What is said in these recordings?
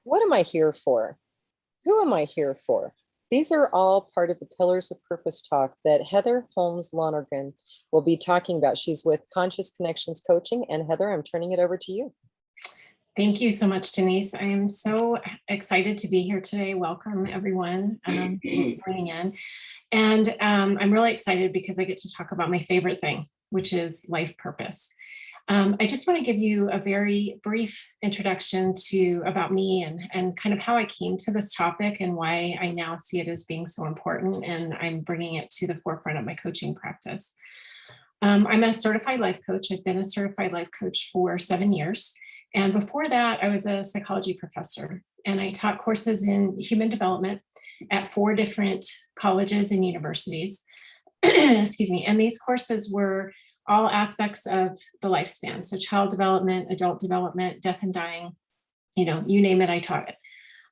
What am I here for? Who am I here for? These are all part of the Pillars of Purpose talk that Heather Holmes-Lonergan will be talking about. She's with Conscious Connections Coaching. And Heather, I'm turning it over to you. Thank you so much, Denise. I am so excited to be here today. Welcome, everyone who's joining in. And I'm really excited because I get to talk about my favorite thing, which is life purpose. I just want to give you a very brief introduction about me and kind of how I came to this topic and why I now see it as being so important, and I'm bringing it to the forefront of my coaching practice. I'm a certified life coach. I've been a certified life coach for 7 years. And before that, I was a psychology professor, and I taught courses in human development at 4 different colleges and universities. Excuse me. And these courses were all aspects of the lifespan. So child development, adult development, death and dying, you name it, I taught it.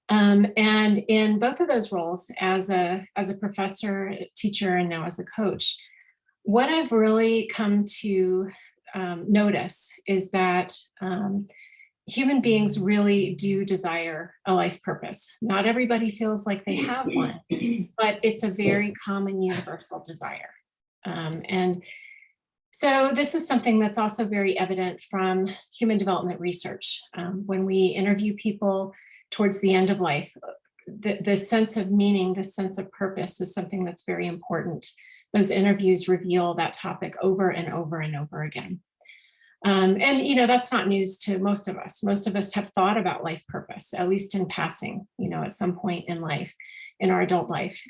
And in both of those roles, as a professor, teacher, and now as a coach, what I've really come to notice is that human beings really do desire a life purpose. Not everybody feels like they have one, but it's a very common universal desire. And so this is something that's also very evident from human development research. When we interview people towards the end of life, the sense of meaning, the sense of purpose is something that's very important. Those interviews reveal that topic over and over and over again. And that's not news to most of us. Most of us have thought about life purpose, at least in passing, at some point in life, in our adult life.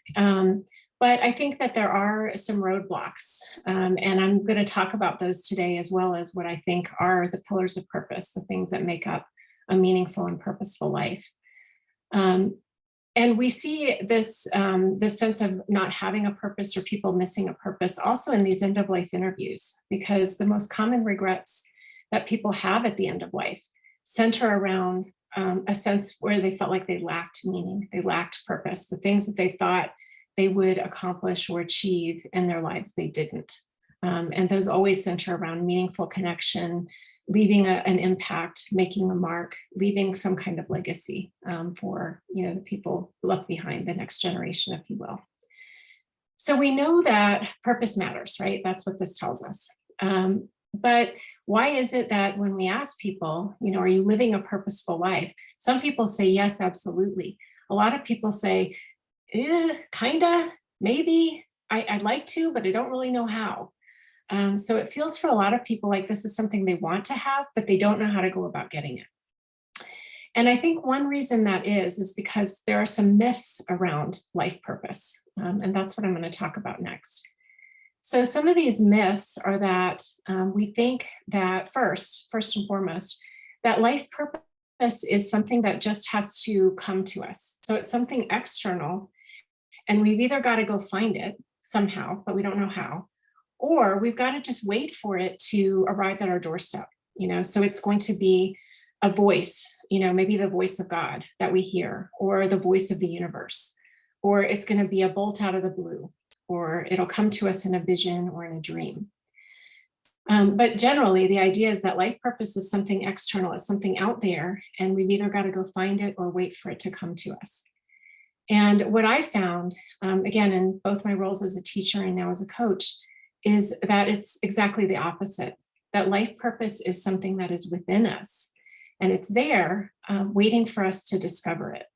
But I think that there are some roadblocks, and I'm going to talk about those today, as well as what I think are the pillars of purpose, the things that make up a meaningful and purposeful life. And we see this sense of not having a purpose or people missing a purpose also in these end of life interviews, because the most common regrets that people have at the end of life center around a sense where they felt like they lacked meaning, they lacked purpose, the things that they thought they would accomplish or achieve in their lives, they didn't. And those always center around meaningful connection, leaving an impact, making a mark, leaving some kind of legacy for the people left behind, the next generation, if you will. So we know that purpose matters, right? That's what this tells us. But why is it that when we ask people, are you living a purposeful life? Some people say, yes, absolutely. A lot of people say, kinda, maybe, I'd like to, but I don't really know how. So it feels for a lot of people like this is something they want to have, but they don't know how to go about getting it. And I think one reason that is because there are some myths around life purpose. And that's what I'm going to talk about next. So some of these myths are that we think that first and foremost, that life purpose is something that just has to come to us. So it's something external, and we've either got to go find it somehow, but we don't know how, or we've got to just wait for it to arrive at our doorstep, so it's going to be a voice, maybe the voice of God that we hear, or the voice of the universe, or it's going to be a bolt out of the blue, or it'll come to us in a vision or in a dream. But generally, the idea is that life purpose is something external, it's something out there, and we've either got to go find it or wait for it to come to us. And what I found, again, in both my roles as a teacher and now as a coach, is that it's exactly the opposite, that life purpose is something that is within us, and it's there waiting for us to discover it.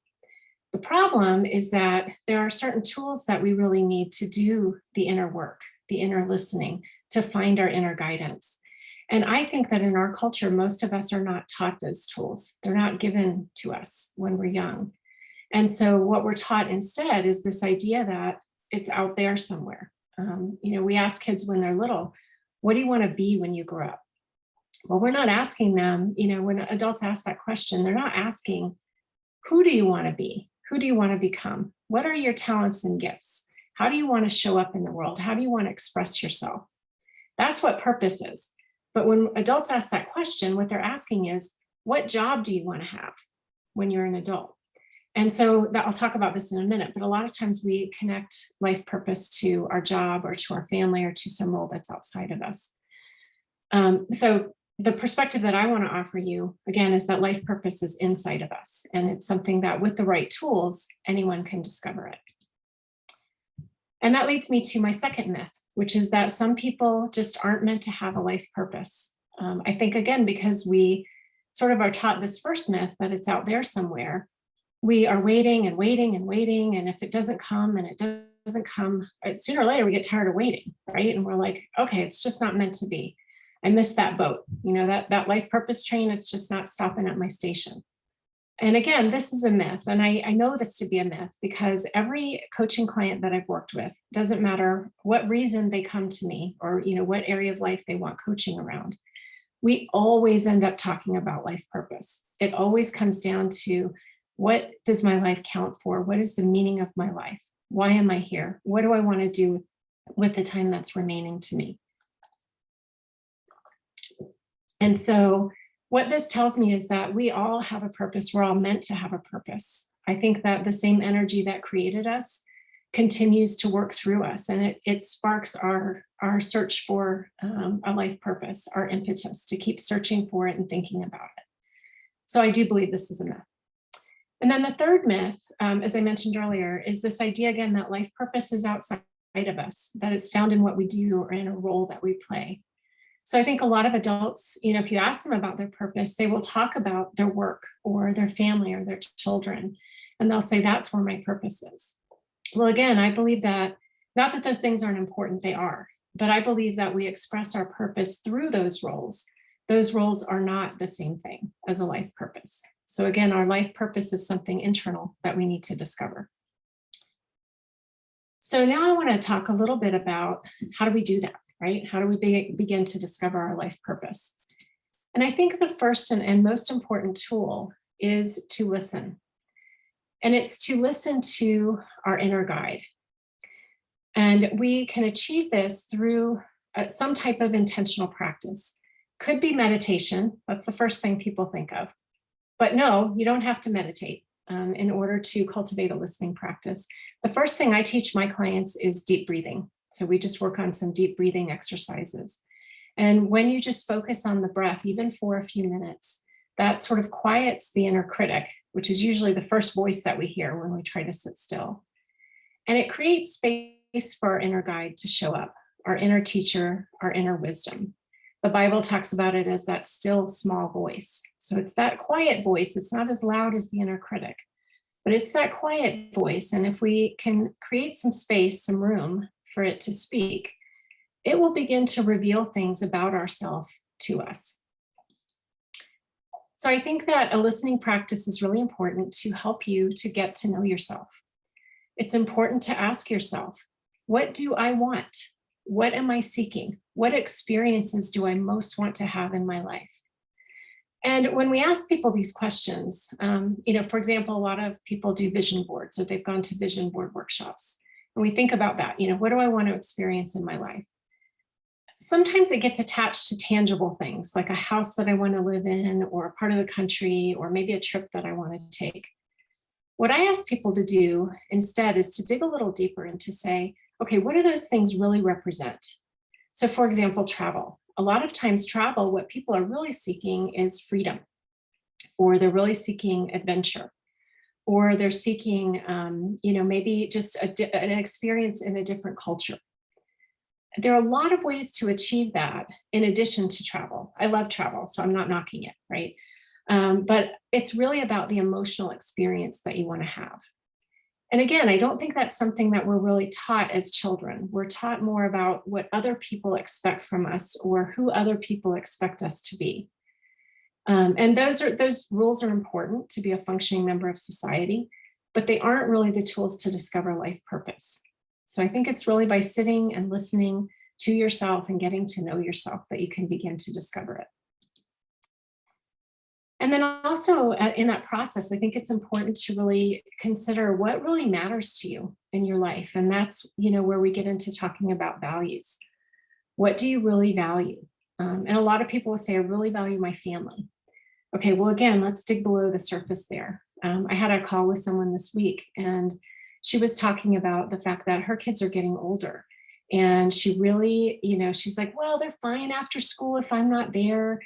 The problem is that there are certain tools that we really need to do the inner work, the inner listening, to find our inner guidance. And I think that in our culture, most of us are not taught those tools. They're not given to us when we're young. And so what we're taught instead is this idea that it's out there somewhere. We ask kids when they're little, what do you want to be when you grow up? Well, we're not asking them, when adults ask that question, they're not asking, who do you want to be? Who do you want to become? What are your talents and gifts? How do you want to show up in the world? How do you want to express yourself? That's what purpose is. But when adults ask that question, what they're asking is, what job do you want to have when you're an adult? And so I'll talk about this in a minute, but a lot of times we connect life purpose to our job or to our family or to some role that's outside of us. So the perspective that I want to offer you, again, is that life purpose is inside of us. And it's something that with the right tools, anyone can discover it. And that leads me to my second myth, which is that some people just aren't meant to have a life purpose. I think, again, because we sort of are taught this first myth that it's out there somewhere, we are waiting and waiting and waiting. And if it doesn't come and it doesn't come, sooner or later, we get tired of waiting, right? And we're like, okay, it's just not meant to be. I missed that boat. You know, that life purpose train, it's just not stopping at my station. And again, this is a myth. And I know this to be a myth because every coaching client that I've worked with, doesn't matter what reason they come to me or, you know, what area of life they want coaching around, we always end up talking about life purpose. It always comes down to, what does my life count for? What is the meaning of my life? Why am I here? What do I want to do with the time that's remaining to me? And so what this tells me is that we all have a purpose. We're all meant to have a purpose. I think that the same energy that created us continues to work through us, and it sparks our search for a life purpose, our impetus to keep searching for it and thinking about it. So I do believe this is a myth. And then the third myth, as I mentioned earlier, is this idea again that life purpose is outside of us, that it's found in what we do or in a role that we play. So I think a lot of adults, you know, if you ask them about their purpose, they will talk about their work or their family or their children, and they'll say, that's where my purpose is. Well, again, I believe that, not that those things aren't important, they are, but I believe that we express our purpose through those roles. Those roles are not the same thing as a life purpose. So again, our life purpose is something internal that we need to discover. So now I want to talk a little bit about how do we do that, right? How do we begin to discover our life purpose? And I think the first and most important tool is to listen. And it's to listen to our inner guide. And we can achieve this through some type of intentional practice. Could be meditation. That's the first thing people think of. But no, you don't have to meditate in order to cultivate a listening practice. The first thing I teach my clients is deep breathing. So we just work on some deep breathing exercises. And when you just focus on the breath, even for a few minutes, that sort of quiets the inner critic, which is usually the first voice that we hear when we try to sit still. And it creates space for our inner guide to show up, our inner teacher, our inner wisdom. The Bible talks about it as that still small voice. So it's that quiet voice. It's not as loud as the inner critic, but it's that quiet voice. And if we can create some space, some room for it to speak, it will begin to reveal things about ourselves to us. So I think that a listening practice is really important to help you to get to know yourself. It's important to ask yourself, what do I want? What am I seeking? What experiences do I most want to have in my life? And when we ask people these questions, for example, a lot of people do vision boards, or they've gone to vision board workshops. And we think about that, what do I want to experience in my life? Sometimes it gets attached to tangible things, like a house that I want to live in, or a part of the country, or maybe a trip that I want to take. What I ask people to do instead is to dig a little deeper and to say, okay, what do those things really represent? So for example, travel. A lot of times travel, what people are really seeking is freedom, or they're really seeking adventure, or they're seeking, maybe just an experience in a different culture. There are a lot of ways to achieve that in addition to travel. I love travel, so I'm not knocking it, right? But it's really about the emotional experience that you want to have. And again, I don't think that's something that we're really taught as children. We're taught more about what other people expect from us, or who other people expect us to be. And those rules are important to be a functioning member of society, but they aren't really the tools to discover life purpose. So I think it's really by sitting and listening to yourself and getting to know yourself that you can begin to discover it. And then also in that process, I think it's important to really consider what really matters to you in your life. And that's, where we get into talking about values. What do you really value? And a lot of people will say, I really value my family. Okay, well, again, let's dig below the surface there. I had a call with someone this week, and she was talking about the fact that her kids are getting older. And she really, she's like, well, they're fine after school if I'm not there.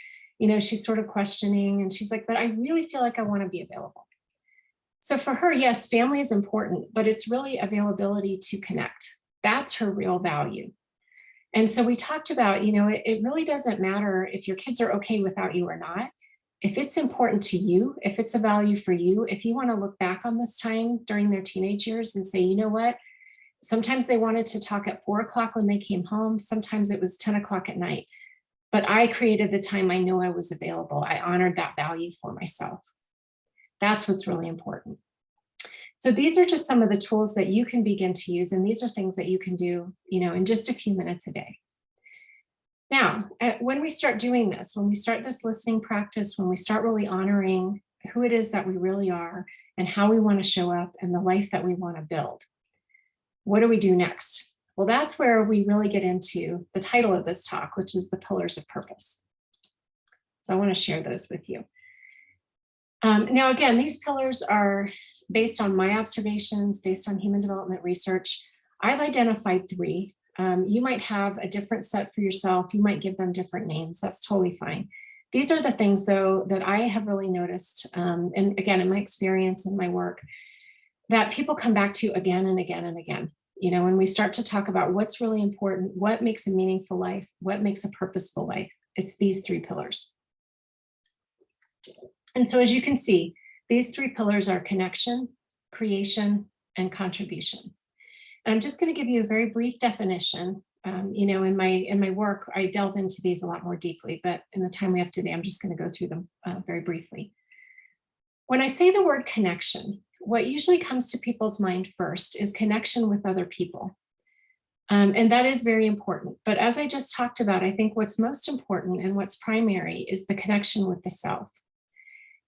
she's sort of questioning, and she's like, but I really feel like I want to be available. So for her, yes, family is important, but it's really availability to connect. That's her real value. And so we talked about, it really doesn't matter if your kids are okay without you or not. If it's important to you, if it's a value for you, if you want to look back on this time during their teenage years and say, you know what, sometimes they wanted to talk at 4 o'clock when they came home. Sometimes it was 10 o'clock at night. But I created the time I know I was available. I honored that value for myself. That's what's really important. So these are just some of the tools that you can begin to use. And these are things that you can do, in just a few minutes a day. Now, when we start doing this, when we start this listening practice, when we start really honoring who it is that we really are and how we want to show up and the life that we want to build, what do we do next? Well, that's where we really get into the title of this talk, which is the pillars of purpose. So I want to share those with you. Now, again, these pillars are based on my observations, based on human development research. I've identified 3. You might have a different set for yourself. You might give them different names. That's totally fine. These are the things, though, that I have really noticed, and again, in my experience and my work, that people come back to again and again and again. When we start to talk about what's really important, what makes a meaningful life, what makes a purposeful life, it's these 3 pillars. And so as you can see, these 3 pillars are connection, creation, and contribution. And I'm just going to give you a very brief definition. In my work, I delve into these a lot more deeply, but in the time we have today, I'm just going to go through them very briefly. When I say the word connection, what usually comes to people's mind first is connection with other people. And that is very important. But as I just talked about, I think what's most important and what's primary is the connection with the self.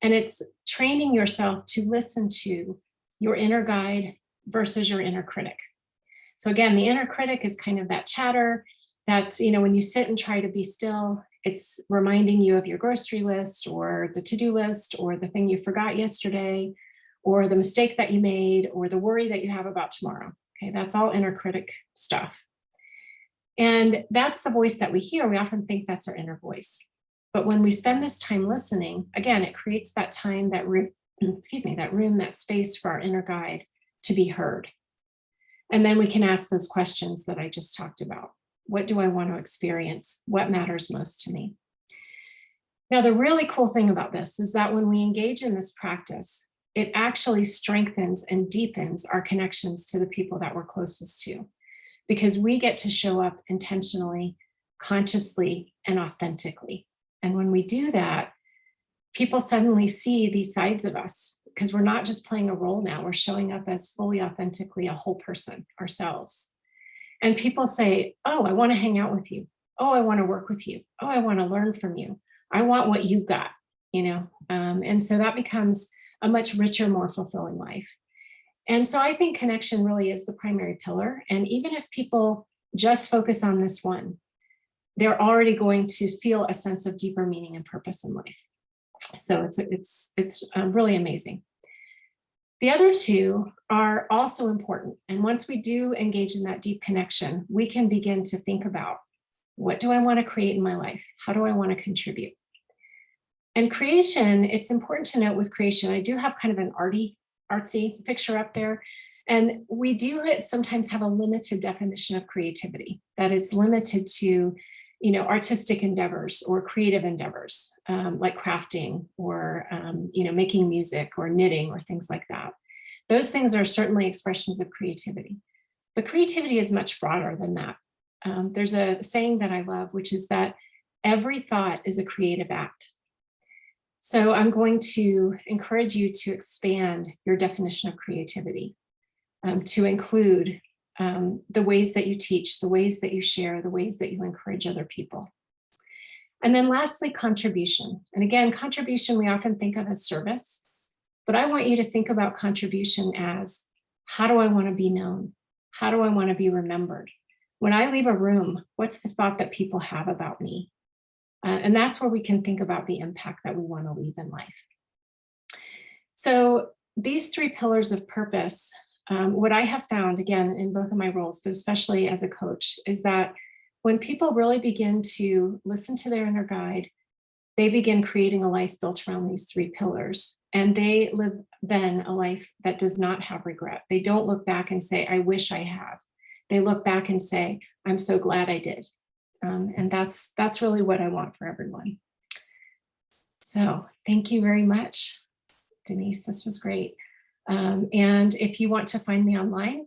And it's training yourself to listen to your inner guide versus your inner critic. So again, the inner critic is kind of that chatter. That's, when you sit and try to be still, it's reminding you of your grocery list or the to-do list or the thing you forgot yesterday or the mistake that you made or the worry that you have about tomorrow. Okay, that's all inner critic stuff. And that's the voice that we hear. We often think that's our inner voice. But when we spend this time listening, again, it creates that time, that room, that space for our inner guide to be heard. And then we can ask those questions that I just talked about. What do I want to experience? What matters most to me? Now, the really cool thing about this is that when we engage in this practice, it actually strengthens and deepens our connections to the people that we're closest to, because we get to show up intentionally, consciously, and authentically. And when we do that, people suddenly see these sides of us, because we're not just playing a role now, we're showing up as fully authentically a whole person ourselves. And people say, oh, I want to hang out with you. Oh, I want to work with you. Oh, I want to learn from you. I want what you've got, and so that becomes a much richer, more fulfilling life. And so I think connection really is the primary pillar. And even if people just focus on this one, they're already going to feel a sense of deeper meaning and purpose in life. So it's really amazing. The other 2 are also important. And once we do engage in that deep connection, we can begin to think about, what do I want to create in my life? How do I want to contribute? And creation, it's important to note with creation, I do have kind of an artsy picture up there. And we do sometimes have a limited definition of creativity that is limited to artistic endeavors or creative endeavors, like crafting or, making music or knitting or things like that. Those things are certainly expressions of creativity, but creativity is much broader than that. There's a saying that I love, which is that every thought is a creative act. So I'm going to encourage you to expand your definition of creativity, to include the ways that you teach, the ways that you share, the ways that you encourage other people. And then lastly, contribution. And again, contribution we often think of as service, but I want you to think about contribution as, how do I want to be known? How do I want to be remembered? When I leave a room, what's the thought that people have about me? And that's where we can think about the impact that we want to leave in life. So these 3 pillars of purpose, what I have found, again, in both of my roles, but especially as a coach, is that when people really begin to listen to their inner guide, they begin creating a life built around these 3 pillars. And they live then a life that does not have regret. They don't look back and say, I wish I had. They look back and say, I'm so glad I did. And that's really what I want for everyone. So thank you very much, Denise. This was great. And if you want to find me online,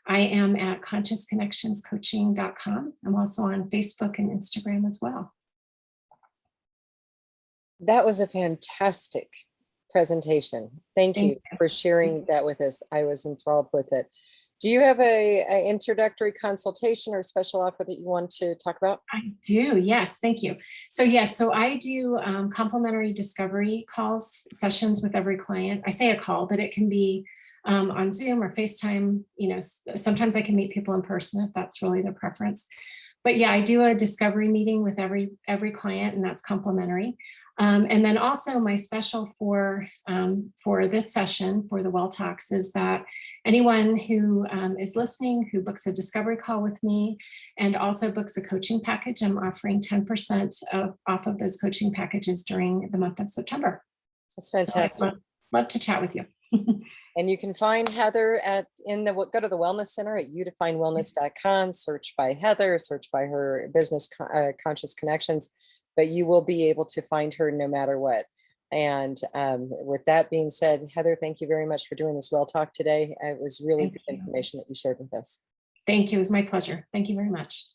I am at consciousconnectionscoaching.com. I'm also on Facebook and Instagram as well. That was a fantastic presentation. Thank you for sharing that with us. I was enthralled with it. Do you have a introductory consultation or special offer that you want to talk about? I do. Yes. Thank you. So yes, so I do complimentary discovery sessions with every client. I say a call, but it can be on Zoom or FaceTime. You know, sometimes I can meet people in person if that's really their preference. But yeah, I do a discovery meeting with every client, and that's complimentary. And then also my special for this session for the WellTALKs is that anyone who is listening, who books a discovery call with me and also books a coaching package, I'm offering 10% off of those coaching packages during the month of September. That's fantastic. So I'd love to chat with you. And you can find Heather go to the Wellness Center at udefinewellness.com, search by Heather, search by her business, Conscious Connections, but you will be able to find her no matter what. And with that being said, Heather, thank you very much for doing this WellTALK today. It was really good information that you shared with us. Thank you. It was my pleasure. Thank you very much.